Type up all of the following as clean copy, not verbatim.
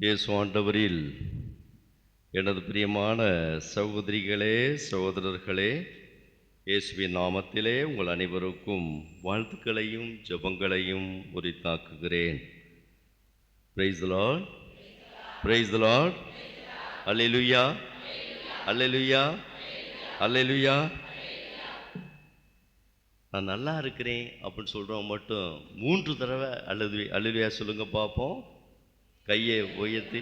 இயேசு ஆண்டவரில் எனது பிரியமான சகோதரிகளே, சகோதரர்களே, இயேசுவின் நாமத்திலே உங்கள் அனைவருக்கும் வாழ்த்துக்களையும் ஜெபங்களையும் உரித்தாக்குகிறேன். Praise the Lord, praise the Lord, hallelujah, hallelujah, hallelujah. நான் நல்லா இருக்கிறேன் அப்படின்னு சொல்கிறோம் மட்டும் 3 தடவை அல்லேலூயா சொல்லுங்க பார்ப்போம். கையை உயர்த்தி.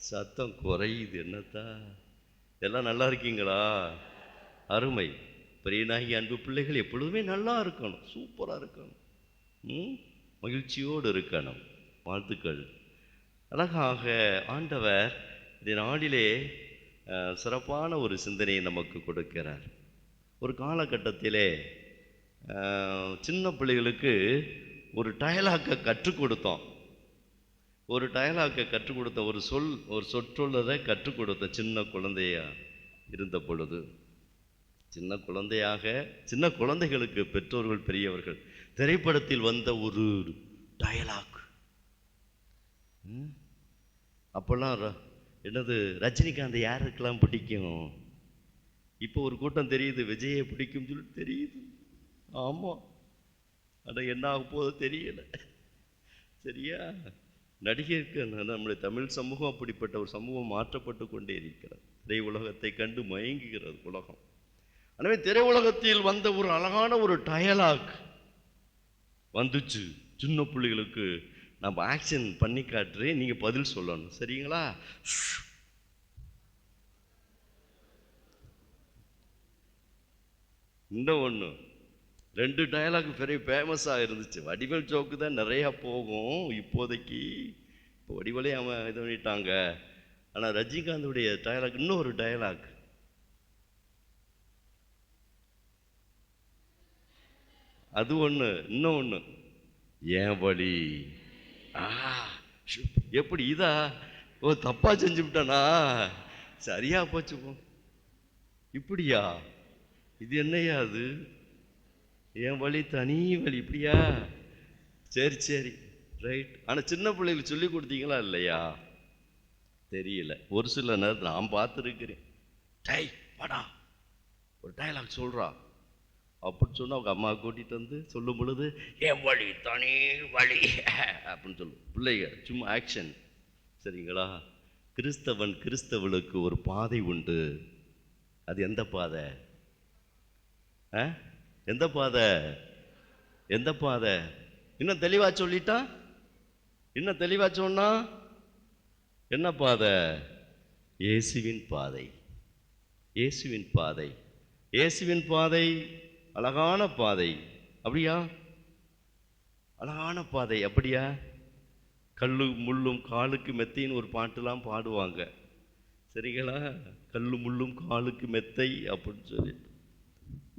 சத்தம் குறையுது, என்னத்தா? எல்லாம் நல்லா இருக்கீங்களா? அருமை. பிரியனாகி அன்பு பிள்ளைகள் எப்பொழுதுமே நல்லா இருக்கணும், சூப்பராக இருக்கணும், மகிழ்ச்சியோடு இருக்கணும். வாழ்த்துக்கள். அழகாக ஆண்டவர் இந்த நாளிலே சிறப்பான ஒரு சிந்தனையை நமக்கு கொடுக்கிறார். ஒரு காலகட்டத்திலே சின்ன பிள்ளைகளுக்கு ஒரு டயலாக்கை கற்றுக் கொடுத்தோம். ஒரு சொற்றொடரை கற்றுக் கொடுத்த சின்ன குழந்தையா இருந்த பொழுது, சின்ன குழந்தைகளுக்கு பெற்றோர்கள் பெரியவர்கள் திரைப்படத்தில் வந்த ஒரு டயலாக். அப்போல்லாம் என்னது, ரஜினிகாந்த் யாருக்கெல்லாம் பிடிக்கும்? இப்போ ஒரு கூட்டம் தெரியுது, விஜயை பிடிக்கும் சொல்லி தெரியுது. ஆமாம், ஆனால் என்ன ஆக போதோ தெரியல. சரியா? நடிகருக்கு நம்முடைய தமிழ் சமூகம் அப்படிப்பட்ட ஒரு சமூகம் மாற்றப்பட்டு கொண்டே இருக்கிறது. திரை உலகத்தை கண்டு மயங்குகிறது உலகம். எனவே திரை உலகத்தில் வந்த ஒரு அழகான ஒரு டயலாக் வந்துச்சு. சின்ன பிள்ளைகளுக்கு நம்ம ஆக்ஷன் பண்ணி காட்டுறேன், நீங்கள் பதில் சொல்லணும், சரிங்களா? இன்னும் ஒன்று, 2 டயலாக் பெரிய ஃபேமஸாக இருந்துச்சு. வடிவேல் ஜோக்கு தான் நிறையா போகும் இப்போதைக்கு. இப்போ வடிவேலே அவன் இது பண்ணிட்டாங்க. ஆனால் ரஜினிகாந்துடைய டயலாக், இன்னொரு டயலாக், அது ஒன்று. இன்னும் ஒன்று, ஏன் வழி. எப்படி இதா? ஓ, தப்பா செஞ்சு விட்டானா? சரியா போச்சு போ. இப்படியா? இது என்னையா அது? என் வழி தனி வழி, இப்படியா? சரி சரி, ரைட். ஆனால் சின்ன பிள்ளைகளுக்கு சொல்லி கொடுத்தீங்களா இல்லையா? தெரியல. ஒரு சில நேரத்தில் நான் பார்த்துருக்கிறேன். டை வாடா, ஒரு டயலாக் சொல்கிறா அப்படின்னு சொன்னால் அவங்க அம்மா கூட்டிகிட்டு வந்து சொல்லும் பொழுது, என் வழி தனி வழி அப்படின்னு சொல்லும் பிள்ளைங்க. சும்மா ஆக்ஷன், சரிங்களா? கிறிஸ்தவளுக்கு ஒரு பாதை உண்டு. அது எந்த பாதை? எந்த பாதை? எந்த பாதை? இன்னும் தெளிவா சொல்லிட்டா, இன்னும் தெளிவா சொன்னா என்ன பாதை? இயேசுவின் பாதை. இயேசுவின் பாதை. இயேசுவின் பாதை அழகான பாதை. அப்படியா? அழகான பாதை. அப்படியா? கல்லு முள்ளும் காலுக்கு மெத்தைன்னு ஒரு பாட்டுலாம் பாடுவாங்க, சரிங்களா? கல்லு முள்ளும் காலுக்கு மெத்தை அப்படின்னு சொல்லிட்டு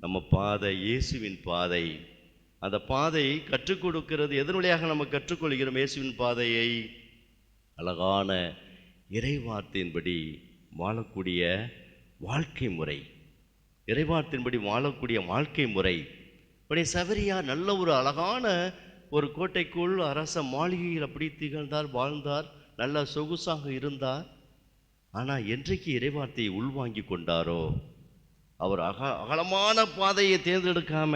நம்ம பாதை இயேசுவின் பாதை. அந்த பாதையை கற்றுக் கொடுக்கிறது எதன் வழியாக நம்ம கற்றுக்கொள்கிறோம்? இயேசுவின் பாதையை அழகான இறைவார்த்தையின்படி வாழக்கூடிய வாழ்க்கை முறை. இறைவார்த்தையின்படி வாழக்கூடிய வாழ்க்கை முறை. இப்படி சவரியா நல்ல ஒரு அழகான ஒரு கோட்டைக்குள் அரச மாளிகையில் அப்படி திகழ்ந்தார், வாழ்ந்தார், நல்ல சொகுசாக இருந்தார். ஆனால் என்றைக்கு இறைவார்த்தையை உள்வாங்கி கொண்டாரோ, அவர் அகலமான பாதையை தேர்ந்தெடுக்காம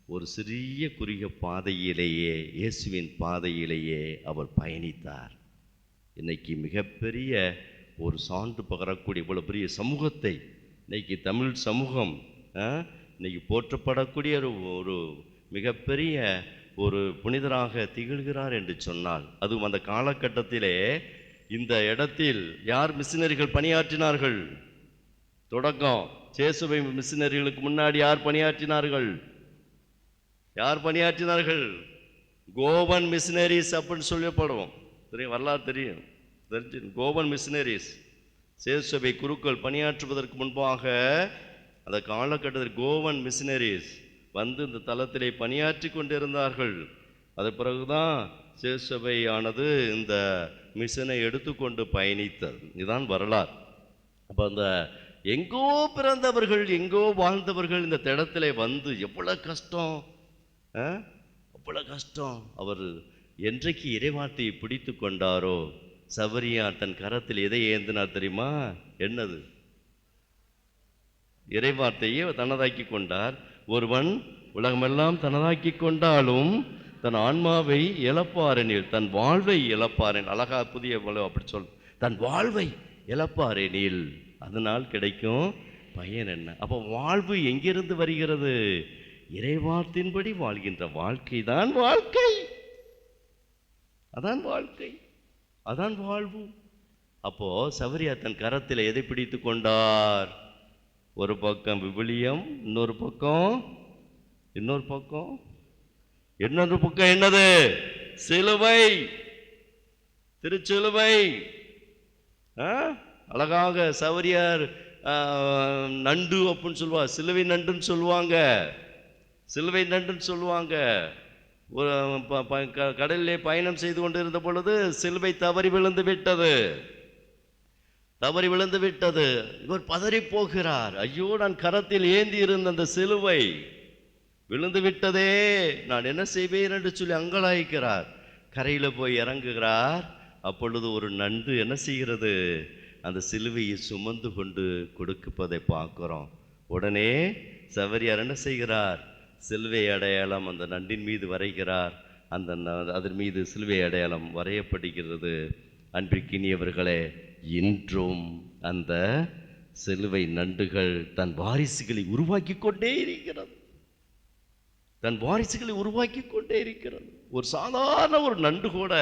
ஒரு சிறிய குறுகிய பாதையிலேயே, இயேசுவின் பாதையிலேயே அவர் பயணித்தார். இன்னைக்கு மிகப்பெரிய ஒரு சான்று பகரக்கூடிய இவ்வளோ பெரிய சமூகத்தை இன்னைக்கு தமிழ் சமூகம் இன்னைக்கு போற்றப்படக்கூடிய ஒரு மிகப்பெரிய ஒரு புனிதராக திகழ்கிறார் என்று சொன்னால், அதுவும் அந்த காலகட்டத்திலே இந்த இடத்தில் யார் மிஷினரிகள் பணியாற்றினார்கள்? தொடக்கம் சேசுவை மிஷினரிகளுக்கு முன்னாடி யார் பணியாற்றினார்கள்? யார் பணியாற்றினார்கள்? கோவன் மிஷினரிஸ் அப்படின்னு சொல்லப்படும். தெரியும், வரலாறு தெரியும். கோவன் மிஷினரிஸ் சேசுவை குருக்கள் பணியாற்றுவதற்கு முன்பாக அந்த காலகட்டத்தில் கோவன் மிஷினரிஸ் வந்து இந்த தளத்திலே பணியாற்றி கொண்டிருந்தார்கள். அது பிறகுதான் சேசுவையானது இந்த மிஷனை எடுத்துக்கொண்டு பயணித்தது. இதுதான் வரலாறு. அப்போ அந்த எங்கோ பிறந்தவர்கள், எங்கோ வாழ்ந்தவர்கள் இந்த இடத்துல வந்து எவ்வளோ கஷ்டம், எவ்வளவு கஷ்டம். அவர் என்றைக்கு இறைவார்த்தையை பிடித்து கொண்டாரோ, சபரியா தன் கரத்தில் எதை ஏந்தினார் தெரியுமா? என்னது? இறைவார்த்தையை தனதாக்கி கொண்டார். ஒருவன் உலகமெல்லாம் தனதாக்கி கொண்டாலும் தன் ஆன்மாவை இழப்பாரெனில், தன் வாழ்வை இழப்பாரெனில், அழகா புதிய அப்படி சொல், தன் வாழ்வை இழப்பாரெனில் அதனால் கிடைக்கும் பயன் என்ன? அப்போ வாழ்வு எங்கிருந்து வருகிறது? இறைவார்த்தையின்படி வாழ்கின்ற வாழ்க்கை தான் வாழ்க்கை. அதான் வாழ்க்கை, அதான் வாழ்வு. அப்போ சவரியா தன் கரத்தில் எதை பிடித்து கொண்டார்? ஒரு பக்கம் விவிலியம், இன்னொரு பக்கம் என்னது? சிலுவை, திருச்சிலுவை. அழகாக சவரியார் நண்டு அப்படின்னு சொல்லுவாங்க, சிலுவை நண்டுன்னு சொல்லுவாங்க, சிலுவை நண்டுன்னு சொல்லுவாங்க. கடலிலே பயணம் செய்து கொண்டிருந்த பொழுது சிலுவை தவறி விழுந்து விட்டது. இவர் பதறி போகிறார். ஐயோ, நான் கரத்தில் ஏந்தி இருந்த அந்த சிலுவை விழுந்து விட்டதே, நான் என்ன செய்வேன் என்று சொல்லி அங்கலாய்க்கிறார். கரையில் போய் இறங்குகிறார். அப்பொழுது ஒரு நண்டு என்ன செய்கிறது? அந்த சிலுவையை சுமந்து கொண்டு கொடுப்பதை பார்க்கிறோம். உடனே சவரியார் என்ன செய்கிறார்? சிலுவை அடையாளம் அந்த நண்டின் மீது வரைகிறார். அதன் மீது சிலுவை அடையாளம் வரையப்படுகிறது. அன்பிற்கினியவர்களே, இன்றும் அந்த சிலுவை நண்டுகள் தன் வாரிசுகளை உருவாக்கி கொண்டே இருக்கிறது. ஒரு சாதாரண ஒரு நண்டு கூட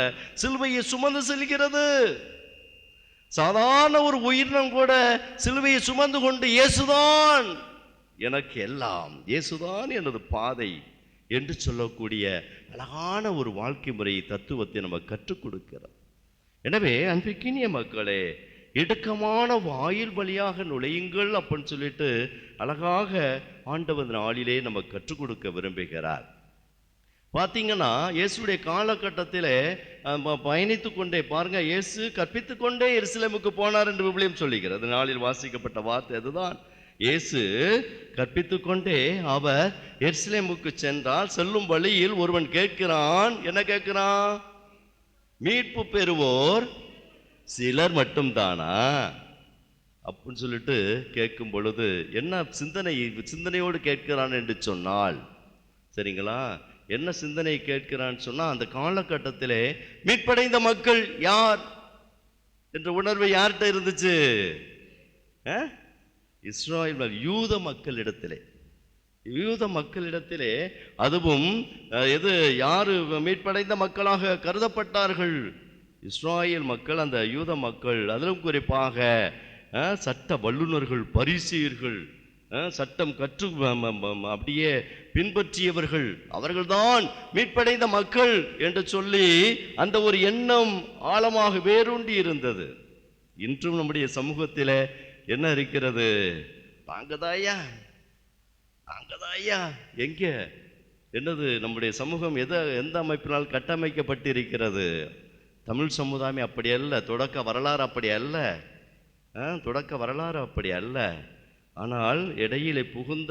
சிலுவையை சுமந்து செல்கிறது. சாதாரண ஒரு உயிரினம் கூட சிலுவையை சுமந்து கொண்டு இயேசுதான் எனக்கு எல்லாம், இயேசுதான் எனது பாதை என்று சொல்லக்கூடிய அழகான ஒரு வாழ்க்கை முறை தத்துவத்தை நம்ம கற்றுக் கொடுக்கிறோம். எனவே அன்பிற்கினிய மக்களே, இடுக்கமான வாயில் வழியாக நுழையுங்கள் அப்படின்னு சொல்லிட்டு அழகாக ஆண்டவர் நாளிலே நம்ம கற்றுக் கொடுக்க விரும்புகிறார். பார்த்தீங்கன்னா இயேசுடைய காலகட்டத்தில் பயணித்து கொண்டே பாருங்க, இயேசு கற்பித்து கொண்டே எருசலேமுக்கு போனார் என்று விவிலியம் சொல்லுகிறது. நாளில் வாசிக்கப்பட்ட வார்த்தை அதுதான். இயேசு கற்பித்து கொண்டே அவர் எருசலேமுக்கு சென்றால், செல்லும் வழியில் ஒருவன் கேட்கிறான். என்ன கேட்கிறான்? மீட்பு பெறுவோர் சிலர் மட்டும்தானா அப்படின்னு சொல்லிட்டு கேட்கும் பொழுது என்ன சிந்தனையோடு கேட்கிறான் என்று சொன்னால், சரிங்களா, என்ன சிந்தனை கேட்கிறான்னு சொன்னால், அந்த காலகட்டத்திலே மீட்படைந்த மக்கள் யார் என்ற உணர்வு யார்கிட்ட இருந்துச்சு? இஸ்ராயேல் யூத மக்களிடத்திலே, அதுவும் யாரு மீட்படைந்த மக்களாக கருதப்பட்டார்கள்? இஸ்ராயேல் மக்கள், அந்த யூத மக்கள். அதிலும் குறிப்பாக சட்ட வல்லுநர்கள், பரிசேயர்கள், சட்டம் கற்று அப்படியே பின்பற்றியவர்கள், அவர்கள்தான் மீட்படைந்த மக்கள் என்று சொல்லி அந்த ஒரு எண்ணம் ஆழமாக வேரூண்டி இருந்தது. இன்றும் நம்முடைய சமூகத்தில் என்ன இருக்கிறது? தாங்கதாயா எங்க என்னது? நம்முடைய சமூகம் எந்த அமைப்பினால் கட்டமைக்கப்பட்டிருக்கிறது? தமிழ் சமுதாயம் அப்படி அல்ல. தொடக்க வரலாறு அப்படி அல்ல. ஆனால் இடையிலே புகுந்த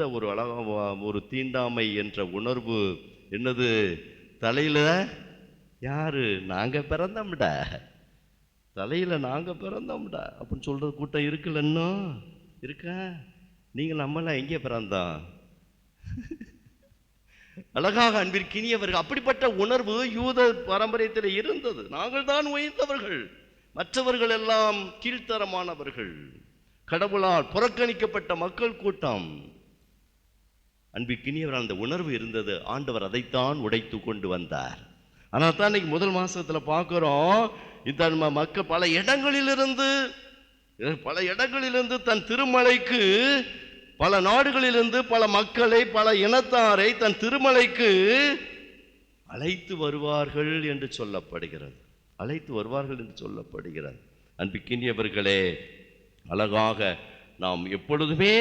ஒரு தீண்டாமை என்ற உணர்வு என்னது? தலையில யாரு? நாங்க பிறந்தோம்டா அப்படின்னு சொல்றது கூட்டம் இருக்குல்ல, இன்னும் இருக்க. நீங்க நம்மளாம் எங்கே பிறந்தோம்? அழகாக அன்பிற்கினியவர்கள், அப்படிப்பட்ட உணர்வு யூத பாரம்பரியத்தில் இருந்தது. நாங்கள் தான் உயர்ந்தவர்கள், மற்றவர்கள் எல்லாம் கீழ்த்தரமானவர்கள், கடவுளால் புறக்கணிக்கப்பட்ட மக்கள் கூட்டம். அன்பிற்கினியவர் அந்த உணர்வு இருந்தது. ஆண்டவர் அதைத்தான் உடைத்து கொண்டு வந்தார். ஆனால் தான் இன்னைக்கு முதல் மாசத்துல பார்க்கிறோம், இந்த மக்கள் பல இடங்களிலிருந்து தன் திருமலைக்கு, பல நாடுகளிலிருந்து பல மக்களை, பல இனத்தாரை தன் திருமலைக்கு அழைத்து வருவார்கள் என்று சொல்லப்படுகிறது. அன்பிற்கினியவர்களே, அழகாக நாம் எப்பொழுதுமே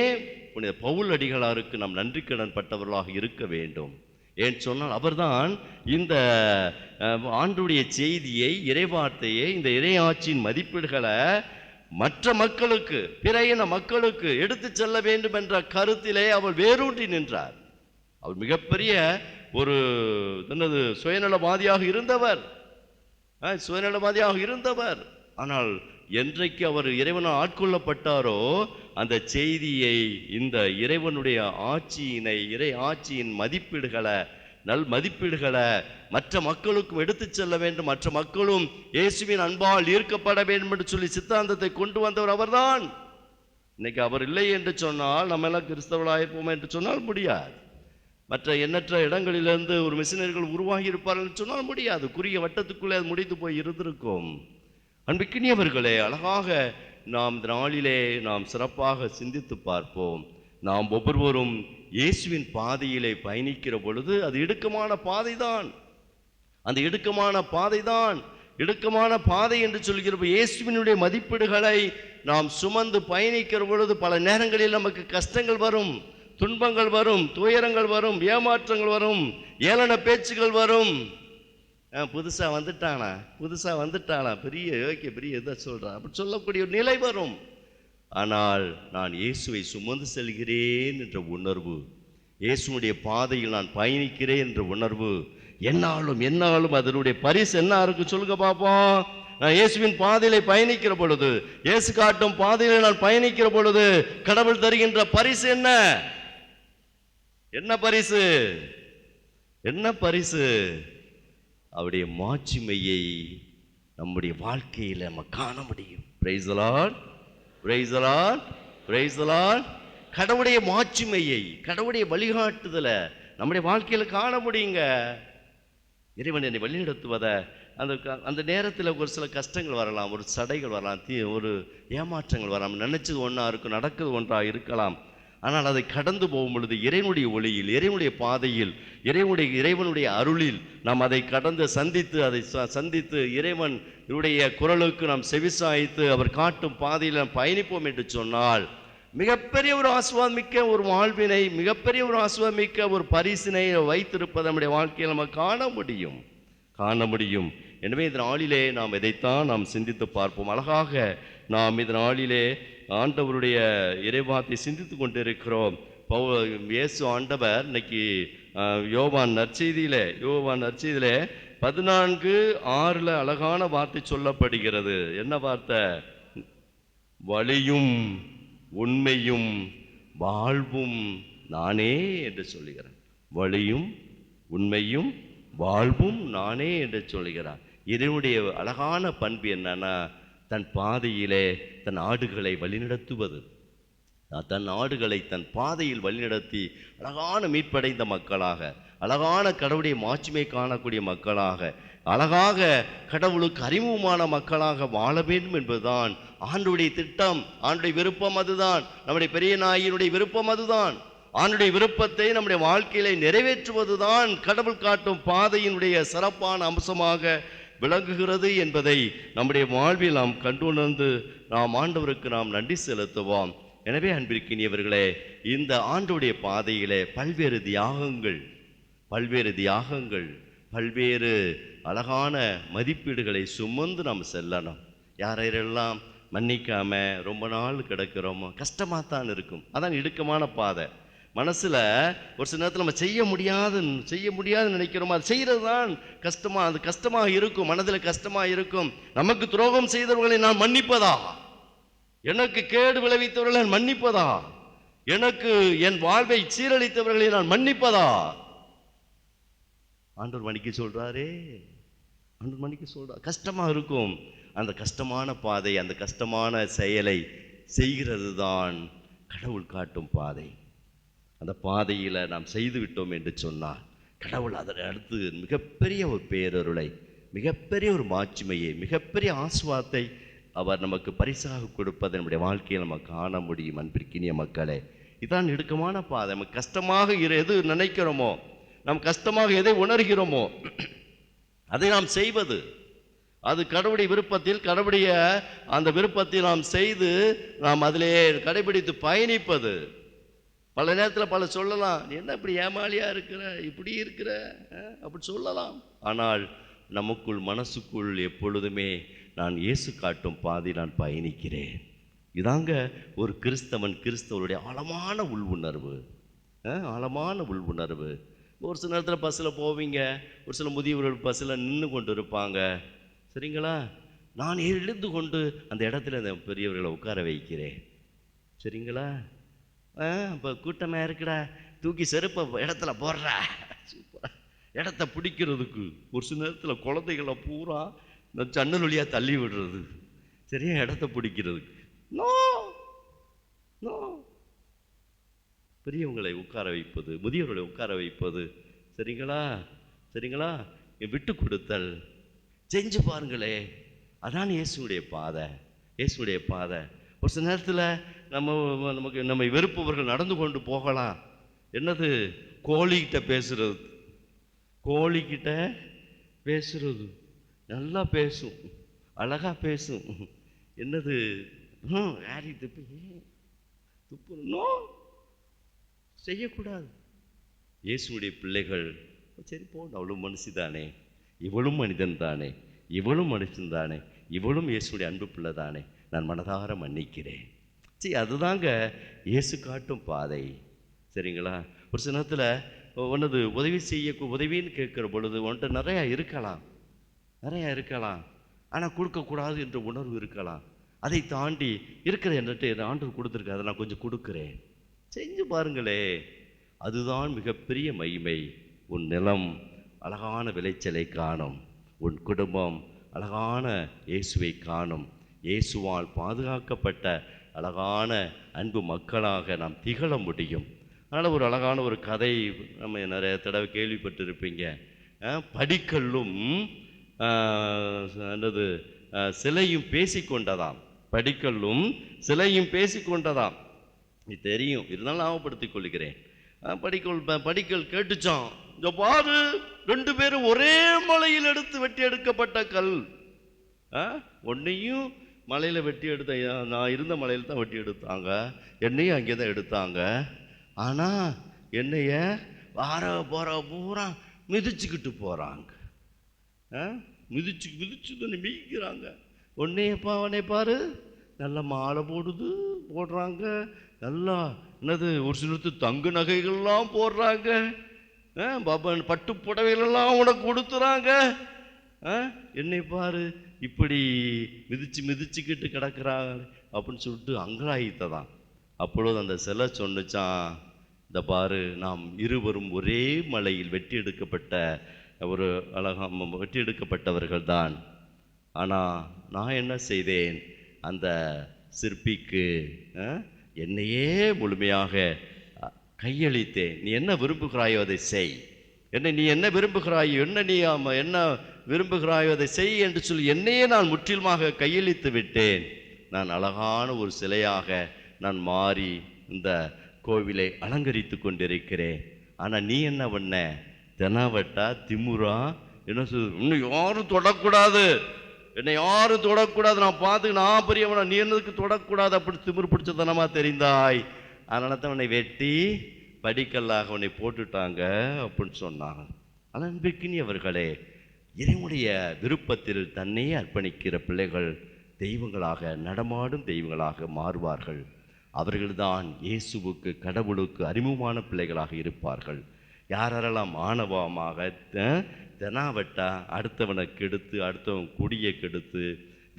புனித பவுல் அடிகளாருக்கு நாம் நன்றி கடன் பட்டவர்களாக இருக்க வேண்டும். ஏன் சொன்னால் அவர்தான் இந்த ஆண்டுடைய செய்தியை, இறைவார்த்தையை, இந்த இறையாட்சியின் மதிப்பீடுகளை மற்ற மக்களுக்கு, பிற இன மக்களுக்கு எடுத்து செல்ல வேண்டும் என்ற கருத்திலே அவர் வேரூன்றி நின்றார். அவர் மிகப்பெரிய ஒரு என்னது சுயநலவாதியாக இருந்தவர், சுயநலவாதியாக இருந்தவர். ஆனால் என்றைக்கு அவர் இறைவனால் ஆட்கொள்ளப்பட்டாரோ அந்த செய்தியை, இந்த இறைவனுடைய ஆட்சியினை, இறை ஆட்சியின் மதிப்பீடுகளை, நல் மதிப்பீடுகளை மற்ற மக்களுக்கும் எடுத்து செல்ல வேண்டும், மற்ற மக்களும் இயேசுவின் அன்பால் ஈர்க்கப்பட வேண்டும் என்று சொல்லி சித்தாந்தத்தை கொண்டு வந்தவர் அவர்தான். இன்னைக்கு அவர் இல்லை என்று சொன்னால் நம்ம எல்லாம் கிறிஸ்தவர்களாயிருப்போம் என்று சொன்னால் முடியாது. மற்ற எண்ணற்ற இடங்களிலிருந்து ஒரு மிஷினரிகள் உருவாகி இருப்பார்கள் சொன்னால் முடியாது. குறுகிய வட்டத்துக்குள்ளே அது முடித்து போய் இருந்திருக்கும். அன்பிற்கினியவர்களே, அழகாக நாம் இந்த நாளிலே நாம் சிறப்பாக சிந்தித்து பார்ப்போம். நாம் ஒவ்வொருவரும் இயேசுவின் பாதையிலே பயணிக்கிற பொழுது அது இடுக்கமான பாதைதான். அந்த இடுக்கமான பாதைதான், இடுக்கமான பாதை என்று சொல்கிற இயேசுவினுடைய மதிப்பீடுகளை நாம் சுமந்து பயணிக்கிற பொழுது பல நேரங்களில் நமக்கு கஷ்டங்கள் வரும், துன்பங்கள் வரும், துயரங்கள் வரும், ஏமாற்றங்கள் வரும், ஏளன பேச்சுகள் வரும். புதுசா வந்துட்டானா பெரிய யோக்கிய பெரிய இதை சொல்றான் அப்படி சொல்லக்கூடிய ஒரு நிலை வரும். ஆனால் நான் இயேசுவை சுமந்து செல்கிறேன் என்ற உணர்வு, இயேசுடைய பாதையில் நான் பயணிக்கிறேன் என்ற உணர்வு என்னாலும் அதனுடைய பரிசு என்ன இருக்கு சொல்லுங்க பாப்போம். நான் இயேசுவின் பாதையிலே பயணிக்கிற பொழுது, இயேசு காட்டும் பாதையிலே நான் பயணிக்கிற பொழுது கடவுள் தருகின்ற பரிசு என்ன? என்ன பரிசு? என்ன பரிசு? அவருடைய மாட்சிமையை நம்முடைய வாழ்க்கையில் நம்ம காண முடியும். Price the Lord, praise the Lord, praise the Lord. கடவுளுடைய மாட்சிமையை, கடவுளுடைய வழிகாட்டுதலை நம்முடைய வாழ்க்கையில் காண முடியுங்க. இறைவன் என்னை வழிநடத்துவதை அந்த நேரத்தில் ஒரு சில கஷ்டங்கள் வரலாம், ஒரு சடைகள் வரலாம், ஒரு ஏமாற்றங்கள் வரலாம், நினைச்சது ஒன்றா இருக்கும், நடக்குது ஒன்றாக இருக்கலாம். ஆனால் அதை கடந்து போகும் பொழுது இறைவனுடைய ஒளியில், இறைவனுடைய பாதையில், இறைவனுடைய அருளில் நாம் அதை கடந்து சந்தித்து இறைவனுடைய குரலுக்கு நாம் செவிசாய்த்து அவர் காட்டும் பாதையில் நாம் பயணிப்போம் என்று சொன்னால் மிகப்பெரிய ஒரு ஆசீர்வாதமிக்க ஒரு வாழ்வினை, மிகப்பெரிய ஒரு ஆசீர்வாதமிக்க ஒரு பரிசினை வைத்திருப்பதை நம்முடைய வாழ்க்கையில் நம்ம காண முடியும். எனவே இந்த நாளிலே நாம் இதைத்தான் நாம் சிந்தித்து பார்ப்போம். அழகாக நாம் இந்த நாளிலே ஆண்டவருடைய இறைவார்த்தை சிந்தித்து கொண்டிருக்கிறோம். இயேசு ஆண்டவர் இன்னைக்கு யோவான் நற்செய்தியிலே 14:6 அழகான வார்த்தை சொல்லப்படுகிறது. என்ன வார்த்தை? வழியும் உண்மையும் வாழ்வும் நானே என்று சொல்லுகிறார். வழியும் உண்மையும் வாழ்வும் நானே என்று சொல்லுகிறார். இதனுடைய அழகான பண்பு என்னன்னா, தன் பாதையிலே தன் ஆடுகளை வழிநடத்துவது. தன் ஆடுகளை தன் பாதையில் வழிநடத்தி அழகான மீட்படைந்த மக்களாக, அழகான கடவுளுடைய மாட்சிமை காணக்கூடிய மக்களாக, அழகாக கடவுளுக்கு அறிமுகமான மக்களாக வாழ வேண்டும் என்பதுதான் ஆண்டுடைய திட்டம், ஆண்டுடைய விருப்பம் அதுதான். நம்முடைய பெரிய நாயினுடைய விருப்பம் அதுதான். ஆண்டுடைய விருப்பத்தை நம்முடைய வாழ்க்கையில நிறைவேற்றுவதுதான் கடவுள் காட்டும் பாதையினுடைய சிறப்பான அம்சமாக விளங்குகிறது என்பதை நம்முடைய வாழ்வில் நாம் கண்டுணர்ந்து நாம் ஆண்டவருக்கு நாம் நன்றி செலுத்துவோம். எனவே அன்பிற்கினியவர்களே, இந்த ஆண்டுடைய பாதையிலே பல்வேறு தியாகங்கள், பல்வேறு அழகான மதிப்பீடுகளை சுமந்து நாம் செல்லணும். யாரெல்லாம் மன்னிக்காம ரொம்ப நாள் கிடக்கிறோமோ கஷ்டமாக தான் இருக்கும். அதான் இடுக்கமான பாதை. மனசில் ஒரு சில நேரத்தில் நம்ம செய்ய முடியாதுன்னு நினைக்கிறோமோ அது செய்கிறது தான் கஷ்டமாக இருக்கும். மனதில் கஷ்டமாக இருக்கும். நமக்கு துரோகம் செய்தவர்களை நான் மன்னிப்பதா? எனக்கு கேடு விளைவித்தவர்களை நான் மன்னிப்பதா? எனக்கு என் வாழ்வை சீரழித்தவர்களை நான் மன்னிப்பதா? ஆண்டவர் மன்னிக்க சொல்றாரே, ஆண்டவர் மன்னிக்க சொல்றார். கஷ்டமாக இருக்கும். அந்த கஷ்டமான பாதை, அந்த கஷ்டமான செயலை செய்கிறது தான் கடவுள் காட்டும் பாதை. அந்த பாதையில் நாம் செய்து விட்டோம் என்று சொன்னார் கடவுள் அதனை அடுத்து மிகப்பெரிய ஒரு பேரருளை, மிகப்பெரிய ஒரு மாட்சிமையை, மிகப்பெரிய ஆசீர்வாதத்தை அவர் நமக்கு பரிசாக கொடுப்பதை நம்முடைய வாழ்க்கையில் நம்ம காண முடியும். அன்பிற்கினிய மக்களே, இதான் இடுக்கமான பாதை. நம்ம கஷ்டமாக எது நினைக்கிறோமோ, நாம் கஷ்டமாக எதை உணர்கிறோமோ அதை நாம் செய்வது, அது கடவுளுடைய விருப்பத்தில், கடவுளுடைய அந்த விருப்பத்தில் நாம் செய்து நாம் அதிலே கடைபிடித்து பயணிப்பது. பல நேரத்தில் பல சொல்லலாம், என்ன இப்படி ஏமாளியா இருக்கிற, இப்படி இருக்கிற அப்படி சொல்லலாம். ஆனால் நமக்குள் மனசுக்குள் எப்பொழுதுமே நான் இயேசு காட்டும் பாதை நான் பயணிக்கிறேன். இதாங்க ஒரு கிறிஸ்தவனுடைய ஆழமான உள்வுணர்வு. ஒரு சில நேரத்தில் பஸ்ஸில் போவீங்க, ஒரு சில முதியவர்கள் பஸ்ஸில் நின்று கொண்டு இருப்பாங்க. சரிங்களா? நான் எழுந்து கொண்டு அந்த இடத்துல அந்த பெரியவர்களை உட்கார வைக்கிறேன். சரிங்களா? இப்போ கூட்டமாக இருக்குடா, தூக்கி செருப்பை இடத்துல போடுறா, சூப்பர், இடத்த பிடிக்கிறதுக்கு. ஒரு சில நேரத்தில் குழந்தைகளை பூரா இந்த ஜன்னல் வழியாக தள்ளி விடுறது, சரியா, இடத்த பிடிக்கிறதுக்கு. நோ நோ, பெரியவங்களை உட்கார வைப்பது, முதியவர்களை உட்கார வைப்பது, சரிங்களா, சரிங்களா, விட்டு கொடுத்தல், செஞ்சு பாருங்களே. அதான் இயேசுடைய பாதை, இயேசுடைய பாதை. ஒரு சில நேரத்தில் நம்மை வெறுப்பவர்கள் நடந்து கொண்டு போகலாம். என்னது? கோழிக்கிட்ட பேசுறது, கோழிக்கிட்ட பேசுறது, நல்லா பேசும், அழகா பேசும். என்னது? யாரி துப்புனோ செய்யக்கூடாது. இயேசுடைய பிள்ளைகள், சரி போன, அவளும் மனுஷி தானே, இவளும் மனிதன் தானே, இவளும் மனுஷன் தானே, இவளும் இயேசுடைய அன்பு பிள்ளை தானே, நான் மனதார மன்னிக்கிறேன். சரி, அதுதாங்க இயேசு காட்டும் பாதை. சரிங்களா? ஒரு சில நேரத்தில் ஒன்னது உதவி உதவின்னு கேட்குற பொழுது உன்கிட்ட நிறையா இருக்கலாம், ஆனால் கொடுக்கக்கூடாது என்ற உணர்வு இருக்கலாம். அதை தாண்டி இருக்கிற என்கிட்ட ஆண்டவர் கொடுத்துருக்கு, அதை நான் கொஞ்சம் கொடுக்குறேன், செஞ்சு பாருங்களே. அதுதான் மிகப்பெரிய மகிமை. உன் நிலம் அழகான விளைச்சலை காணும், உன் குடும்பம் அழகான இயேசுவை காணும். இயேசுவால் பாதுகாக்கப்பட்ட அழகான அன்பு மக்களாக நாம் திகழ முடியும். அதனால் ஒரு அழகான ஒரு கதை நம்ம நிறைய தடவை கேள்விப்பட்டிருப்பீங்க. படிக்கல்லும் என்னது சிலையும் பேசிக்கொண்டதாம். படிக்கல்லும் சிலையும் பேசிக்கொண்டதாம். இது தெரியும், இருந்தாலும் ஞாபகப்படுத்திக் கொள்கிறேன். படிக்கல் கேட்டுச்சான், இந்த பாரு, 2 பேரும் ஒரே மலையில் எடுத்து வெட்டி எடுக்கப்பட்ட கல். ஒன்னையும் மலையில் வெட்டி எடுத்த, நான் இருந்த மலையில் தான் வெட்டி எடுத்தாங்க, என்னையும் அங்கே தான் எடுத்தாங்க. ஆனால் என்னைய வார போகிற பூரா மிதிச்சுக்கிட்டு போகிறாங்க, மிதிச்சு தானே மிதிக்கிறாங்க. அவனை பாரு, நல்லா மாலை போடுறாங்க, நல்லா என்னது ஒரு சிலத்து தங்க நகைகள்லாம் போடுறாங்க, பாபன் பட்டு புடவைகளெல்லாம் உனக்கு கொடுத்துறாங்க. என்னை பாரு, இப்படி மிதிச்சுக்கிட்டு கிடக்கிறாங்க அப்படின்னு சொல்லிட்டு அங்கலாயித்ததான். அப்பொழுது அந்த சிலை சொன்னிச்சான், இந்த பாரு, நாம் இருவரும் ஒரே மலையில் வெட்டி எடுக்கப்பட்ட ஒரு வெட்டி எடுக்கப்பட்டவர்கள் தான். ஆனால் நான் என்ன செய்தேன், அந்த சிற்பிக்கு என்னையே முழுமையாக கையளித்தேன். நீ என்ன விரும்புகிறாயோ அதை செய், நீ என்ன விரும்புகிறாயோ, என்ன விரும்புகிறாயோ அதை செய் என்று சொல்லி என்னையே நான் முற்றிலுமாக கையளித்து விட்டேன். நான் அழகான ஒரு சிலையாக நான் மாறி இந்த கோவிலை அலங்கரித்து கொண்டிருக்கிறேன். ஆனால் நீ என்ன பண்ண? தெனாவட்டா, திமுறா, என்ன சொல், இன்னும் யாரும் தொடக்கூடாது, என்னை யாரும் தொடக்கூடாது, நான் பார்த்து நான் பெரியவனா, நீ என்னதுக்கு தொடக்கூடாது, அப்படி திமிரு பிடிச்சதனமா தெரிந்தாய். அதனால தான் உன்னை வெட்டி படிக்கல்லாக உன்னை போட்டுட்டாங்க அப்படின்னு சொன்னாங்க. அன்பிற்கினியவர்களே, இறைவனுடைய விருப்பத்தில் தன்னையே அர்ப்பணிக்கிற பிள்ளைகள் தெய்வங்களாக, நடமாடும் தெய்வங்களாக மாறுவார்கள். அவர்கள்தான் இயேசுவுக்கு, கடவுளுக்கு அறிமுகமான பிள்ளைகளாக இருப்பார்கள். யாரெல்லாம் ஆணவமாக தெனாவட்டா அடுத்தவனை கெடுத்து, அடுத்தவன் குடியை கெடுத்து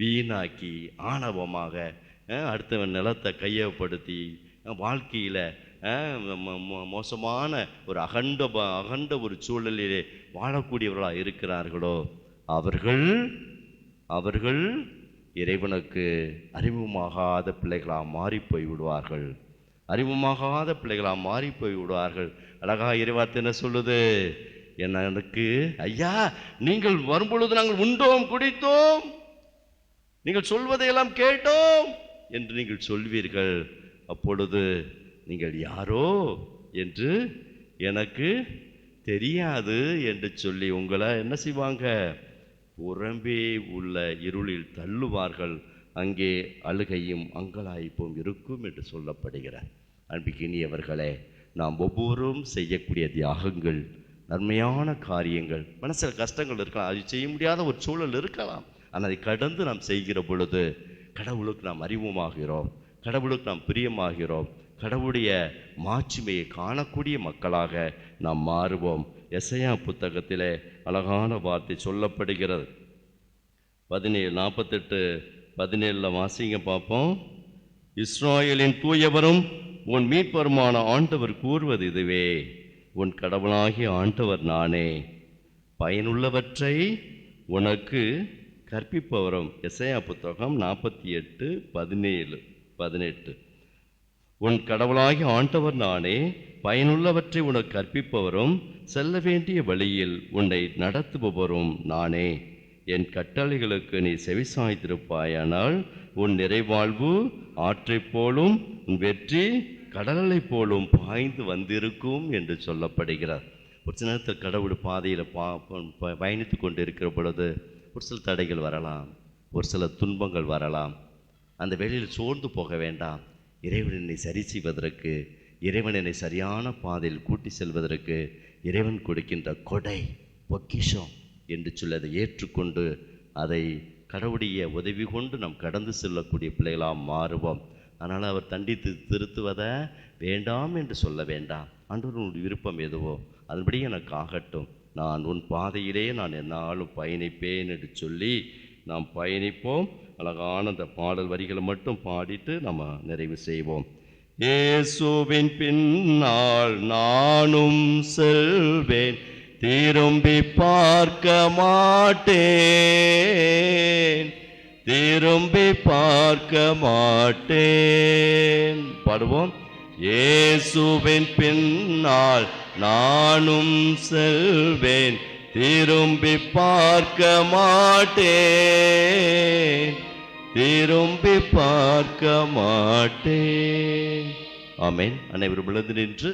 வீணாக்கி, ஆணவமாக அடுத்தவன் நிலத்தை கையப்படுத்தி வாழ்க்கையில் மோசமான ஒரு அகண்ட ஒரு சூழலிலே வாழக்கூடியவர்களாக இருக்கிறார்களோ அவர்கள் இறைவனுக்கு அறிமுகமாகாத பிள்ளைகளாக மாறிப்போய் விடுவார்கள். அறிமுகமாகாத பிள்ளைகளாக மாறிப்போய் விடுவார்கள். அழகா இறைவார்த்தை என்ன சொல்லுது? எனக்கு ஐயா, நீங்கள் வரும்பொழுது நாங்கள் உண்டோம், குடித்தோம், நீங்கள் சொல்வதையெல்லாம் கேட்டோம் என்று நீங்கள் சொல்வீர்கள். அப்பொழுது நீங்கள் யாரோ என்று எனக்கு தெரியாது என்று சொல்லி உங்களை என்ன செய்வாங்க? புறம்பே உள்ள இருளில் தள்ளுவார்கள். அங்கே அழுகையும் அங்கலாய்ப்பும் இருக்கும் என்று சொல்லப்படுகிறார். அன்பிற்கினியவர்களே, நாம் ஒவ்வொருவரும் செய்யக்கூடிய தியாகங்கள், நன்மையான காரியங்கள், மனசில் கஷ்டங்கள் இருக்கலாம், அது செய்ய முடியாத ஒரு சூழல் இருக்கலாம். ஆனால் அதை கடந்து நாம் செய்கிற பொழுது கடவுளுக்கு நாம் அறிமுகமாகிறோம், கடவுளுக்கு நாம் பிரியமாகிறோம், கடவுளுடைய மாட்சிமையை காணக்கூடிய மக்களாக நாம் மாறுவோம். எசையா புத்தகத்திலே அழகான வார்த்தை சொல்லப்படுகிறது. 17:48-17 வாசிங்க பார்ப்போம். இஸ்ராயேலின் தூயவரும் உன் மீட்பருமான ஆண்டவர் கூறுவது இதுவே, உன் கடவுளாகிய ஆண்டவர் நானே, பயனுள்ளவற்றை உனக்கு கற்பிப்பவரும். எசையா புத்தகம் 48:17-18. உன் கடவுளாகிய ஆண்டவர் நானே, பயனுள்ளவற்றை உனக்கு கற்பிப்பவரும் செல்ல வேண்டிய வழியில் உன்னை நடத்துபவரும் நானே. என் கட்டளைகளுக்கு நீ செவிசாய்த்திருப்பாயானால் உன் நிறைவாழ்வு ஆற்றைப் போலும் உன் வெற்றி கடலை போலும் பாய்ந்து வந்திருக்கும் என்று சொல்லப்படுகிறார். ஒரு சில நேரத்தில் கடவுள் பாதையில் பயணித்து கொண்டு இருக்கிற பொழுது ஒரு சில தடைகள் வரலாம், ஒரு சில துன்பங்கள் வரலாம். அந்த வேளையில் சோர்ந்து போக வேண்டாம். இறைவன் என்னை சரி செய்வதற்கு, இறைவன் என்னை சரியான பாதையில் கூட்டி செல்வதற்கு இறைவன் கொடுக்கின்ற கொடை பொக்கிஷம் என்று சொல்லி அதை ஏற்றுக்கொண்டு அதை கடவுளுடைய உதவி கொண்டு நாம் கடந்து செல்லக்கூடிய பிள்ளைகளாக மாறுவோம். அதனால் அவர் தண்டித்து திருத்துவதை வேண்டாம் என்று சொல்ல வேண்டாம். ஆண்டவருடைய விருப்பம் எதுவோ அதன்படி எனக்கு ஆகட்டும், நான் உன் பாதையிலே நான் என்னாலும் பயணிப்பேன் என்று சொல்லி நாம் பயணிப்போம். அழகான அந்த பாடல் வரிகளை மட்டும் பாடிட்டு நம்ம நிறைவு செய்வோம். இயேசுவின் பின்னால் நானும் செல்வேன், திரும்பி பார்க்க மாட்டேன், திரும்பி பார்க்க மாட்டேன். பாடுவோம். இயேசுவின் பின்னால் நானும் செல்வேன், திரும்பி பார்க்க மாட்டேன், திரும்பி பார்க்க மாட்டேன். ஆமென். அனைவரும் எழுந்து நின்று